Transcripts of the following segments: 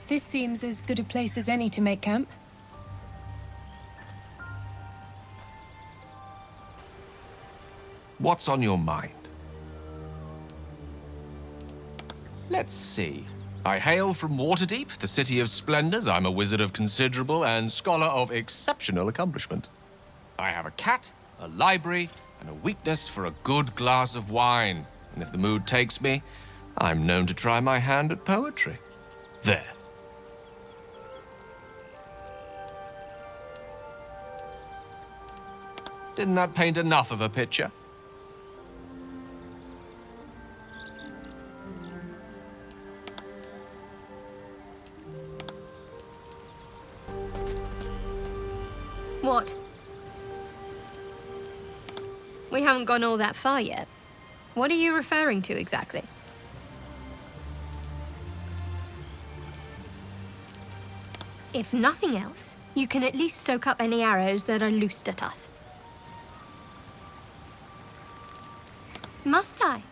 This seems as good a place as any to make camp. What's on your mind? Let's see. I hail from Waterdeep, the city of splendors. I'm a wizard of considerable and scholar of exceptional accomplishment. I have a cat, a library, and a weakness for a good glass of wine. And if the mood takes me, I'm known to try my hand at poetry. There. Didn't that paint enough of a picture? What? We haven't gone all that far yet. What are you referring to exactly? If nothing else, you can at least soak up any arrows that are loosed at us. Must I?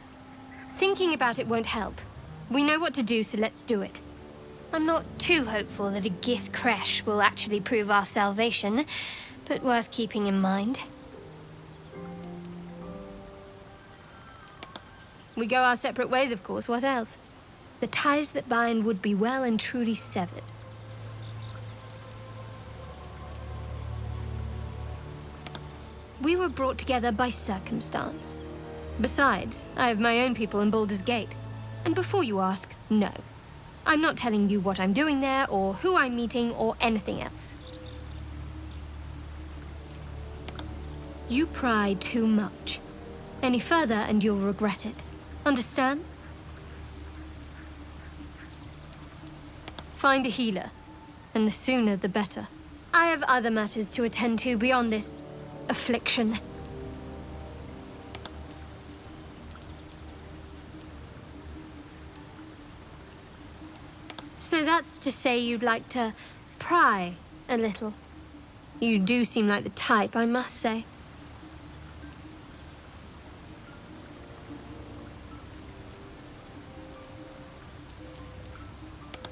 Thinking about it won't help. We know what to do, so let's do it. I'm not too hopeful that a Gith crash will actually prove our salvation, but worth keeping in mind. We go our separate ways, of course. What else? The ties that bind would be well and truly severed. We were brought together by circumstance. Besides, I have my own people in Baldur's Gate. And before you ask, no. I'm not telling you what I'm doing there, or who I'm meeting, or anything else. You pry too much. Any further and you'll regret it. Understand? Find a healer, and the sooner the better. I have other matters to attend to beyond this affliction. So that's to say you'd like to pry a little. You do seem like the type, I must say.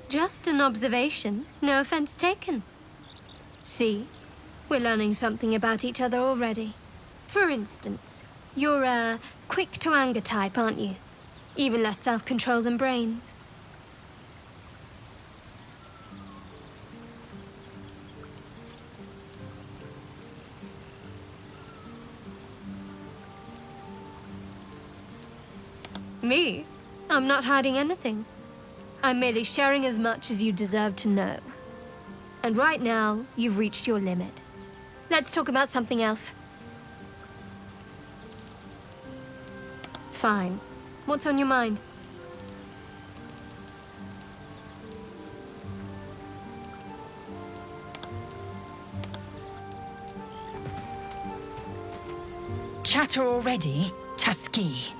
Just an observation, no offense taken. See, we're learning something about each other already. For instance, you're a quick-to-anger type, aren't you? Even less self-control than brains. Me? I'm not hiding anything. I'm merely sharing as much as you deserve to know. And right now, you've reached your limit. Let's talk about something else. Fine. What's on your mind? Chatter already, Tuskee?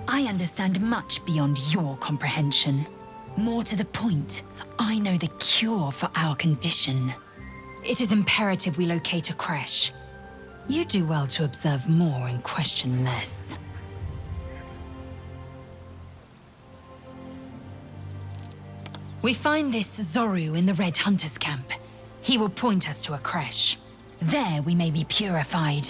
I understand much beyond your comprehension. More to the point, I know the cure for our condition. It is imperative we locate a creche. You do well to observe more and question less. We find this Zoru in the Red Hunters camp. He will point us to a creche. There we may be purified.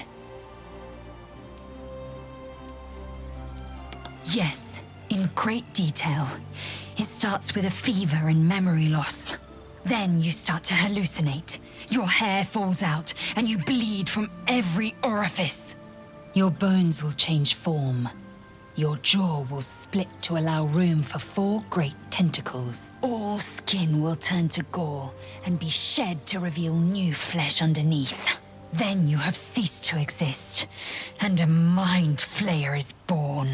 Yes, in great detail. It starts with a fever and memory loss. Then you start to hallucinate. Your hair falls out, and you bleed from every orifice. Your bones will change form. Your jaw will split to allow room for 4 great tentacles. All skin will turn to gore and be shed to reveal new flesh underneath. Then you have ceased to exist, and a mind flayer is born.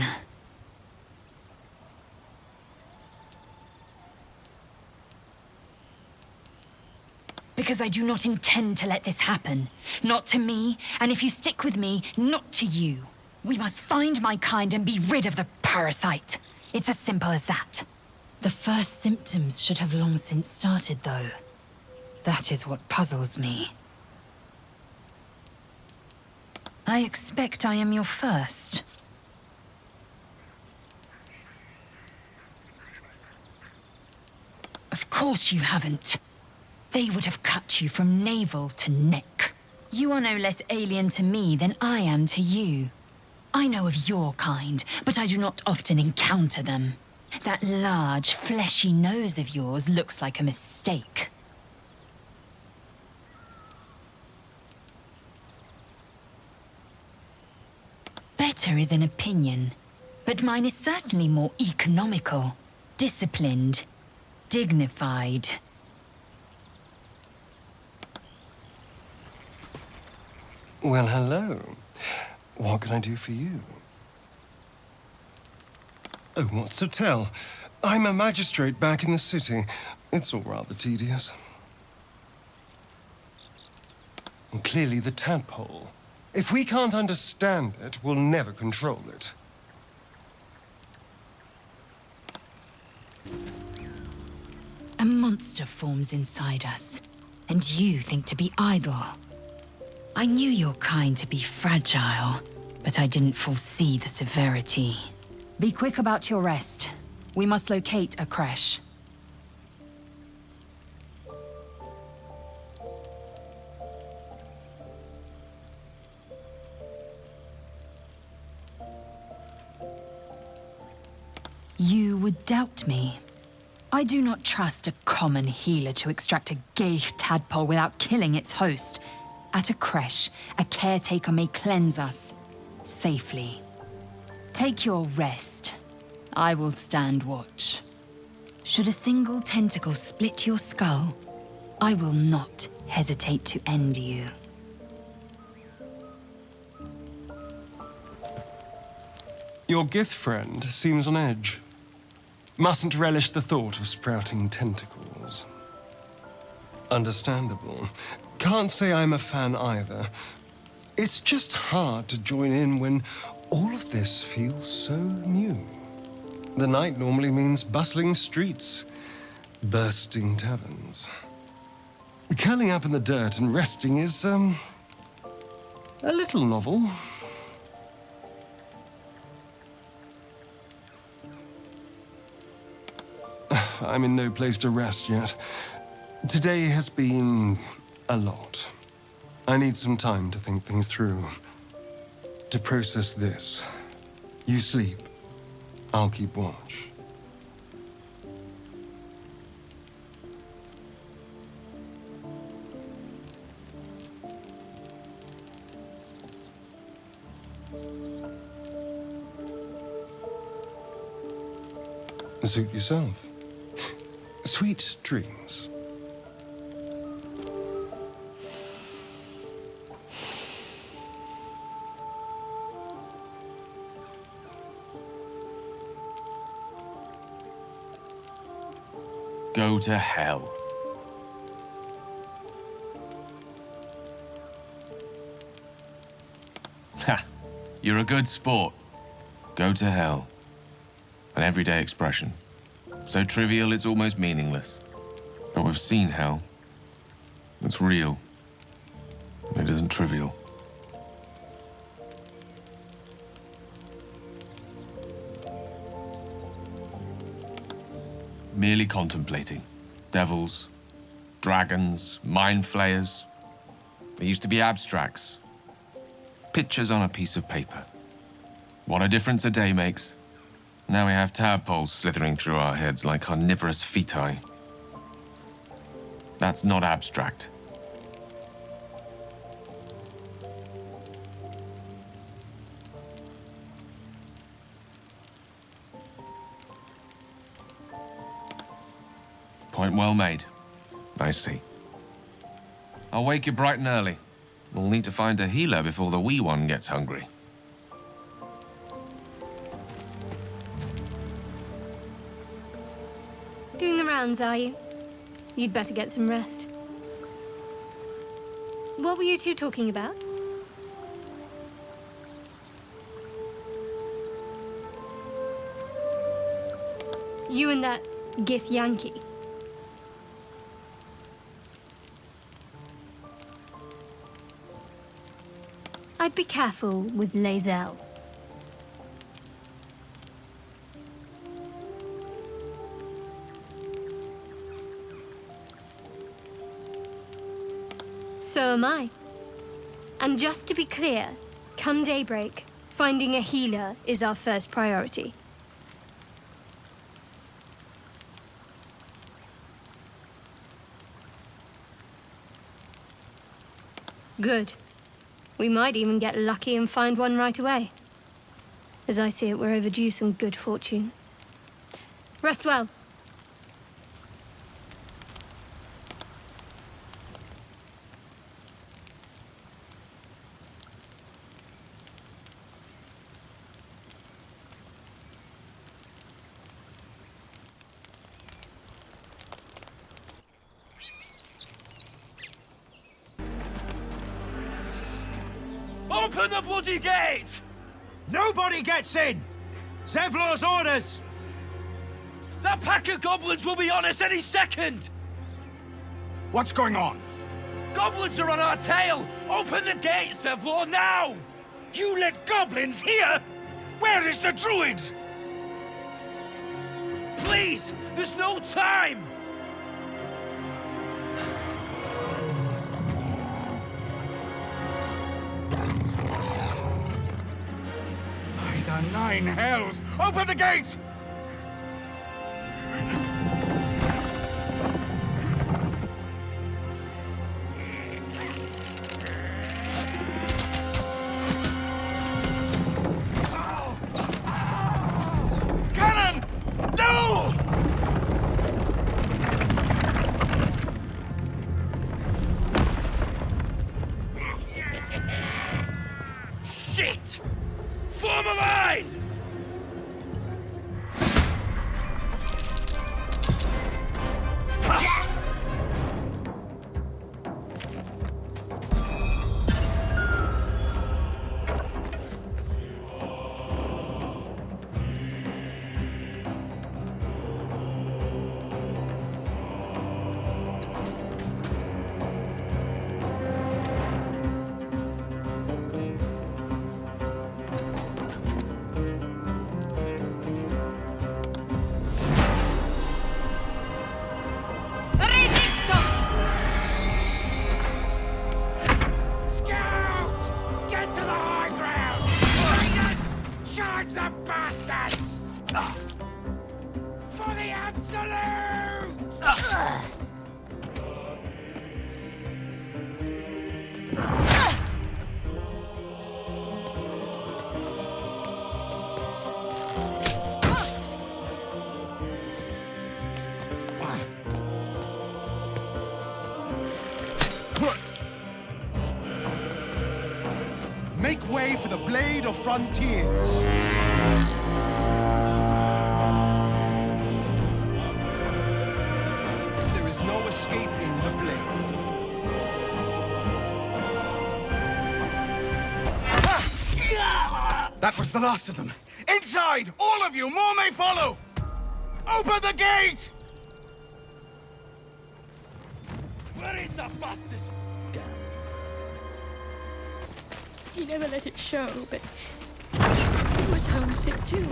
Because I do not intend to let this happen. Not to me, and if you stick with me, not to you. We must find my kind and be rid of the parasite. It's as simple as that. The first symptoms should have long since started, though. That is what puzzles me. I expect I am your first. Of course you haven't. They would have cut you from navel to neck. You are no less alien to me than I am to you. I know of your kind, but I do not often encounter them. That large, fleshy nose of yours looks like a mistake. Better is an opinion, but mine is certainly more economical, disciplined, dignified. Well, hello. What can I do for you? Oh, what's to tell? I'm a magistrate back in the city. It's all rather tedious. And clearly the tadpole. If we can't understand it, we'll never control it. A monster forms inside us, and you think to be idle. I knew your kind to be fragile, but I didn't foresee the severity. Be quick about your rest. We must locate a creche. You would doubt me. I do not trust a common healer to extract a gay tadpole without killing its host. At a creche, a caretaker may cleanse us safely. Take your rest. I will stand watch. Should a single tentacle split your skull, I will not hesitate to end you. Your Gith friend seems on edge. Mustn't relish the thought of sprouting tentacles. Understandable. Can't say I'm a fan either. It's just hard to join in when all of this feels so new. The night normally means bustling streets, bursting taverns. Curling up in the dirt and resting is, a little novel. I'm in no place to rest yet. Today has been a lot. I need some time to think things through. To process this. You sleep. I'll keep watch. Suit yourself. Sweet dreams. Go to hell. Ha! You're a good sport. Go to hell. An everyday expression. So trivial it's almost meaningless. But we've seen hell. It's real. And it isn't trivial. Merely contemplating. Devils, dragons, mind flayers. They used to be abstracts. Pictures on a piece of paper. What a difference a day makes. Now we have tadpoles slithering through our heads like carnivorous feti. That's not abstract. Point well made. I see. I'll wake you bright and early. We'll need to find a healer before the wee one gets hungry. Doing the rounds, are you? You'd better get some rest. What were you two talking about? You and that Gith Yankee. I'd be careful with Lae'zel. So am I. And just to be clear, come daybreak, finding a healer is our first priority. Good. We might even get lucky and find one right away. As I see it, we're overdue some good fortune. Rest well. Open the bloody gate! Nobody gets in! Zevlor's orders! That pack of goblins will be on us any second! What's going on? Goblins are on our tail! Open the gate, Zevlor, now! You let goblins here? Where is the druid? Please! There's no time! By the nine hells! Open the gate! Cannon! No! Shit! Form a line! Scouts! Get to the high ground! Raiders! Charge the bastards! For the absolute! Make way for the Blade of Frontiers. There is no escaping the Blade. That was the last of them. Inside! All of you! More may follow! Open the gate! Where is the bastard? He never let it show, but he was homesick too.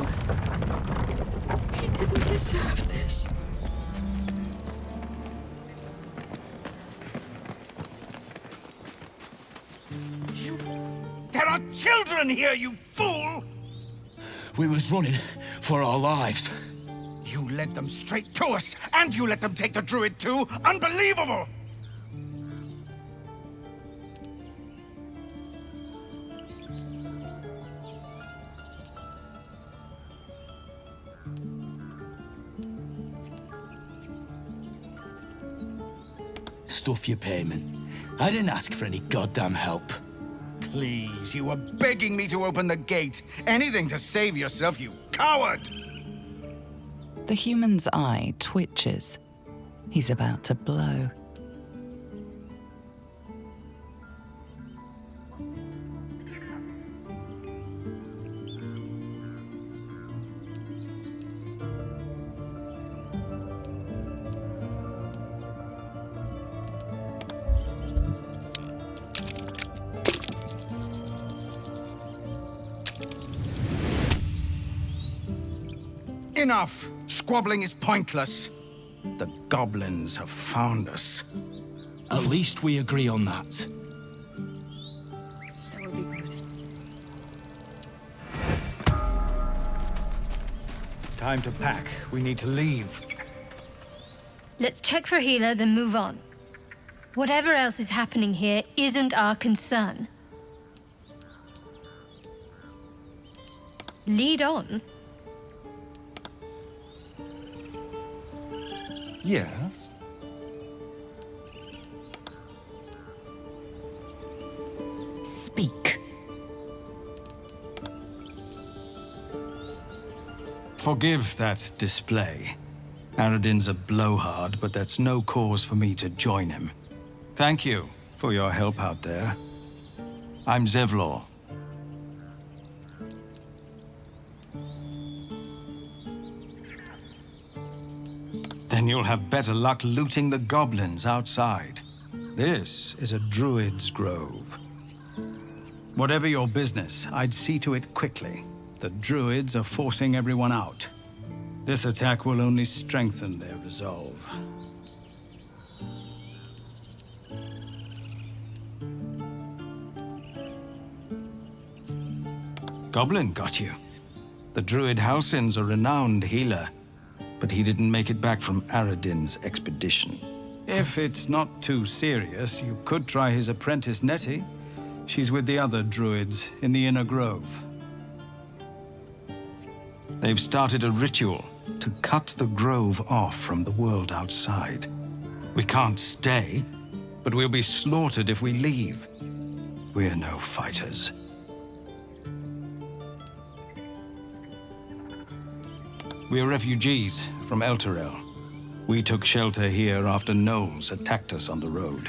He didn't deserve this. There are children here, you fool! We was running for our lives. You led them straight to us, and you let them take the druid too? Unbelievable! Stuff your payment. I didn't ask for any goddamn help. Please, you were begging me to open the gate. Anything to save yourself, you coward! The human's eye twitches. He's about to blow. Enough! Squabbling is pointless. The goblins have found us. At least we agree on that. That would be good. Time to pack. We need to leave. Let's check for healer, then move on. Whatever else is happening here isn't our concern. Lead on. Yes? Speak. Forgive that display. Aradin's a blowhard, but that's no cause for me to join him. Thank you for your help out there. I'm Zevlor. Then you'll have better luck looting the goblins outside. This is a druid's grove. Whatever your business, I'd see to it quickly. The druids are forcing everyone out. This attack will only strengthen their resolve. Goblin got you. The druid Halsin's a renowned healer, but he didn't make it back from Aradin's expedition. If it's not too serious, you could try his apprentice Nettie. She's with the other druids in the Inner Grove. They've started a ritual to cut the grove off from the world outside. We can't stay, but we'll be slaughtered if we leave. We're no fighters. We're refugees from Elturel. We took shelter here after gnolls attacked us on the road.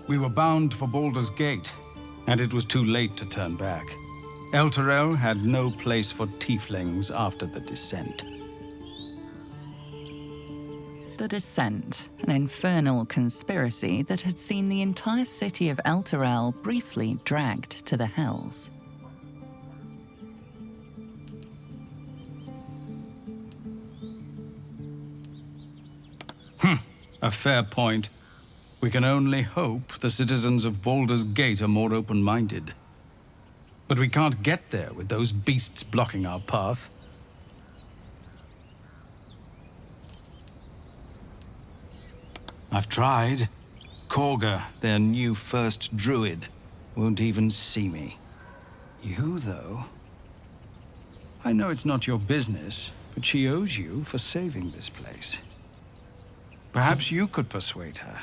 We were bound for Baldur's Gate, and it was too late to turn back. Elturel had no place for tieflings after the Descent. The Descent, an infernal conspiracy that had seen the entire city of Elturel briefly dragged to the Hells. A fair point. We can only hope the citizens of Baldur's Gate are more open-minded. But we can't get there with those beasts blocking our path. I've tried. Korga, their new first druid, won't even see me. You, though? I know it's not your business, but she owes you for saving this place. Perhaps you could persuade her,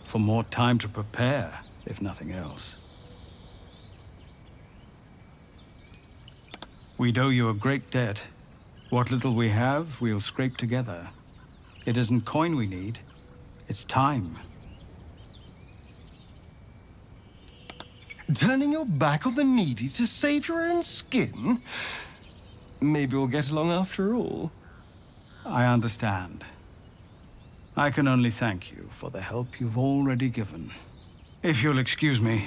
for more time to prepare, if nothing else. We'd owe you a great debt. What little we have, we'll scrape together. It isn't coin we need, it's time. Turning your back on the needy to save your own skin? Maybe we'll get along after all. I understand. I can only thank you for the help you've already given. If you'll excuse me,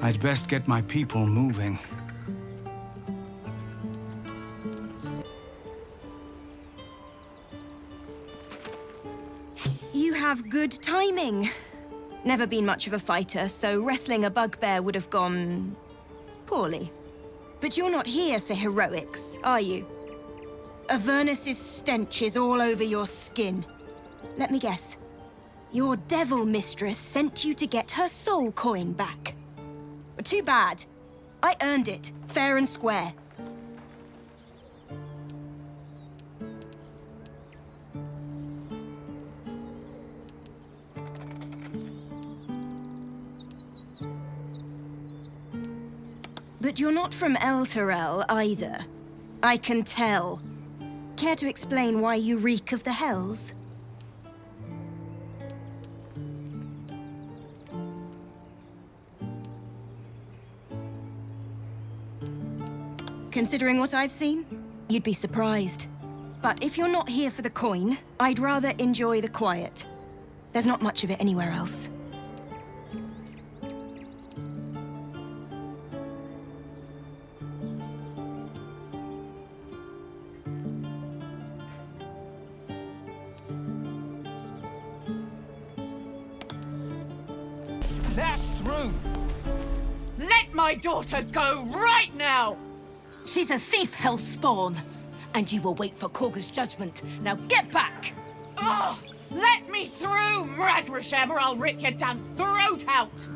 I'd best get my people moving. You have good timing. Never been much of a fighter, so wrestling a bugbear would have gone poorly. But you're not here for heroics, are you? Avernus's stench is all over your skin. Let me guess. Your devil mistress sent you to get her soul coin back. Too bad. I earned it, fair and square. But you're not from Elturel either. I can tell. Care to explain why you reek of the Hells? Considering what I've seen, you'd be surprised. But if you're not here for the coin, I'd rather enjoy the quiet. There's not much of it anywhere else. Let us through! Let my daughter go right now! She's a thief, hellspawn. And you will wait for Korga's judgment. Now get back! Oh, let me through, Mragrashem, or I'll rip your damn throat out!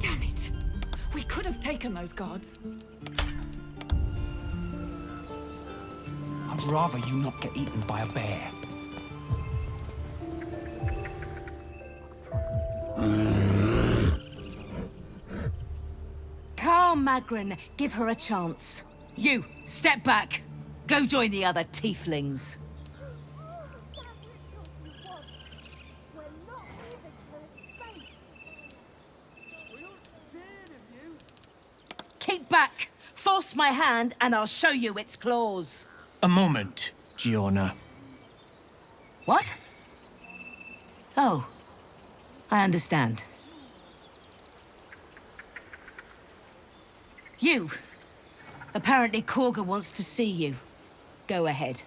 Damn it! We could have taken those guards. I'd rather you not get eaten by a bear. Calm, Magrin. Give her a chance. You, step back. Go join the other tieflings. Keep back. Force my hand and I'll show you its claws. A moment, Giorna. What? Oh, I understand. You. Apparently Korga wants to see you. Go ahead.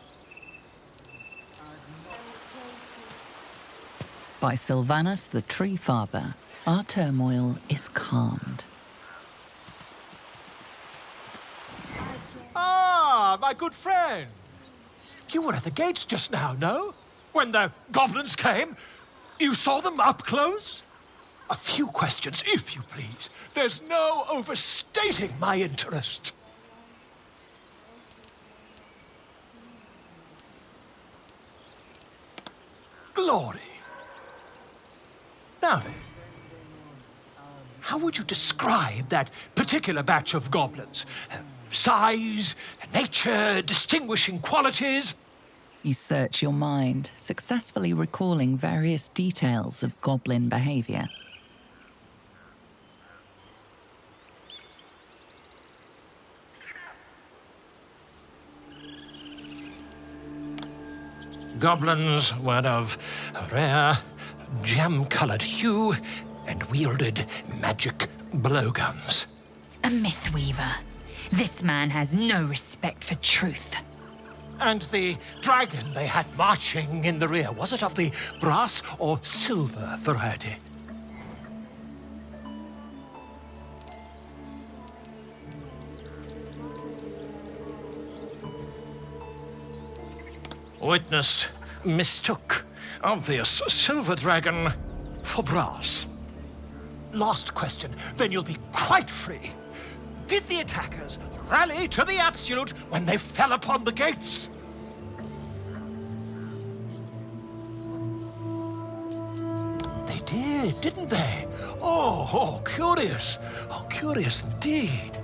By Sylvanus the Tree Father, our turmoil is calmed. Ah, my good friend. You were at the gates just now, no? When the goblins came? You saw them up close? A few questions, if you please. There's no overstating my interest. Glory. Now then, how would you describe that particular batch of goblins? Size, nature, distinguishing qualities? You search your mind, successfully recalling various details of goblin behavior. Goblins were of a rare, jam-colored hue and wielded magic blowguns. A mythweaver. This man has no respect for truth. And the dragon they had marching in the rear, was it of the brass or silver variety? Witness mistook obvious silver dragon for brass. Last question, then you'll be quite free. Did the attackers rally to the absolute when they fell upon the gates? They did, didn't they? Oh, curious. Oh, curious indeed.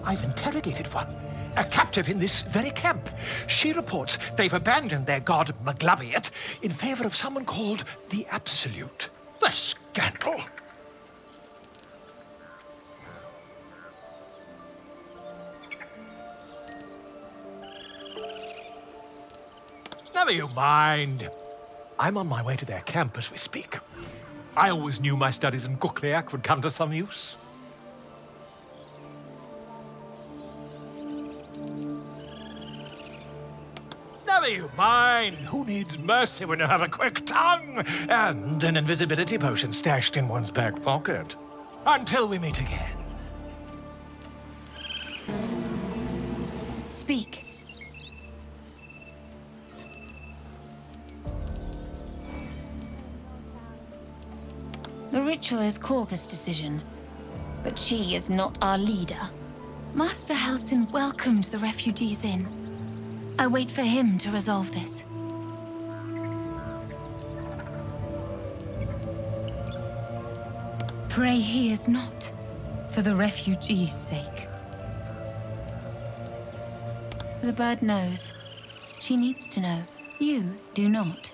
I've interrogated one. A captive in this very camp. She reports they've abandoned their god Maglabiat in favor of someone called the Absolute. The scandal! Never you mind. I'm on my way to their camp as we speak. I always knew my studies in Gukliak would come to some use. Never you mind. Who needs mercy when you have a quick tongue and an invisibility potion stashed in one's back pocket? Until we meet again. Speak. The ritual is Korga's decision, but she is not our leader. Master Halsin welcomed the refugees in. I wait for him to resolve this. Pray he is not, for the refugees' sake. The bird knows. She needs to know. You do not.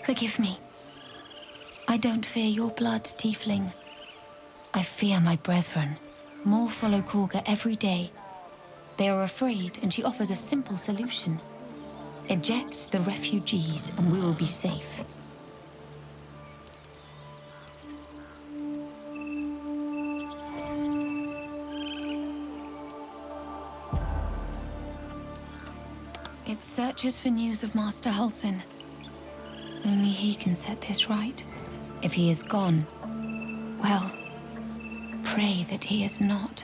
Forgive me. I don't fear your blood, tiefling. I fear my brethren. More follow Korga every day. They are afraid, and she offers a simple solution. Eject the refugees and we will be safe. It searches for news of Master Halsin. Only he can set this right. If he is gone, well, pray that he is not.